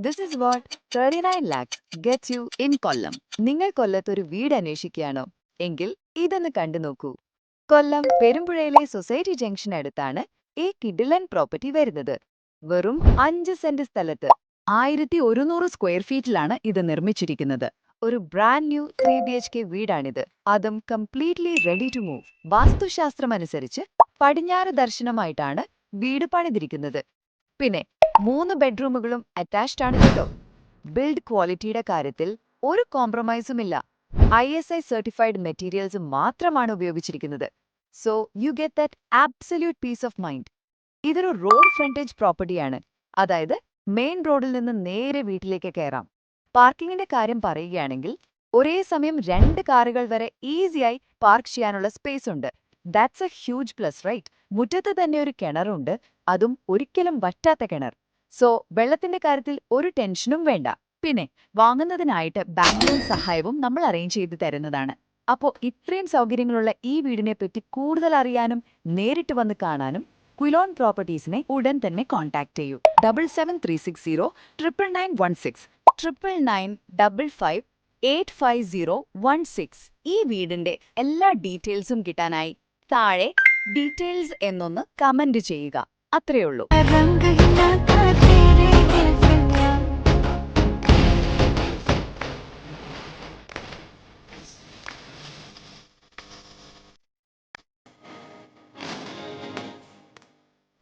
This is what 39 lakhs gets you in കൊല്ലം. നിങ്ങൾ കൊല്ലത്ത് ഒരു വീട് അന്വേഷിക്കുകയാണോ? എങ്കിൽ ഇതൊന്ന് കണ്ടു നോക്കൂ. കൊല്ലം പെരുമ്പുഴയിലെ സൊസൈറ്റി ജംഗ്ഷൻ അടുത്താണ് ഈ കിഡിലൻ പ്രോപ്പർട്ടി വരുന്നത്. വെറും 5 സെന്റ് സ്ഥലത്ത് 1100 സ്ക്വയർ ഫീറ്റിലാണ് ഇത് നിർമ്മിച്ചിരിക്കുന്നത്. ഒരു ബ്രാൻഡ് ന്യൂ 3 BHK വീടാണിത്. അതും കംപ്ലീറ്റ്ലി റെഡി ടു മൂവ്. വാസ്തുശാസ്ത്രം അനുസരിച്ച് പടിഞ്ഞാറ് ദർശനമായിട്ടാണ് വീട് പണിതിരിക്കുന്നത്. പിന്നെ 3 ബെഡ്റൂമുകളും അറ്റാച്ച്ഡ് ആണ് കേട്ടോ. ബിൽഡ് ക്വാളിറ്റിയുടെ കാര്യത്തിൽ ഒരു കോംപ്രമൈസും ഇല്ല. ISI സർട്ടിഫൈഡ് മെറ്റീരിയൽസ് മാത്രമാണ് ഉപയോഗിച്ചിരിക്കുന്നത്. So you get that absolute peace of mind. ഇതൊരു റോഡ് ഫ്രണ്ടേജ് പ്രോപ്പർട്ടിയാണ്. അതായത് മെയിൻ റോഡിൽ നിന്ന് നേരെ വീട്ടിലേക്ക് കയറാം. പാർക്കിങ്ങിന്റെ കാര്യം പറയുകയാണെങ്കിൽ ഒരേ സമയം 2 കാറുകൾ വരെ ഈസിയായി പാർക്ക് ചെയ്യാനുള്ള സ്പേസ് ഉണ്ട്. That's a huge plus, right? മുറ്റത്ത് തന്നെ ഒരു കിണറുണ്ട്, അതും ഒരിക്കലും വറ്റാത്ത കിണർ. സോ വെള്ളത്തിന്റെ കാര്യത്തിൽ ഒരു ടെൻഷനും വേണ്ട. പിന്നെ വാങ്ങുന്നതിനായിട്ട് ബാങ്ക് ലോൺ സഹായവും നമ്മൾ അറേഞ്ച് ചെയ്ത് തരുന്നതാണ്. അപ്പോൾ ഇത്രയും സൗകര്യങ്ങളുള്ള ഈ വീടിനെ പറ്റി കൂടുതൽ അറിയാനും നേരിട്ട് വന്ന് കാണാനും ക്വിലോൺ പ്രോപ്പർട്ടീസിനെ ഉടൻ തന്നെ കോൺടാക്ട് ചെയ്യൂ. 7736099916 99955585016. ഈ വീടിന്റെ എല്ലാ ഡീറ്റെയിൽസും കിട്ടാനായി താഴെ ഡീറ്റെയിൽസ് എന്നൊന്ന് കമന്റ് ചെയ്യുക. അത്രയേ ഉള്ളൂ.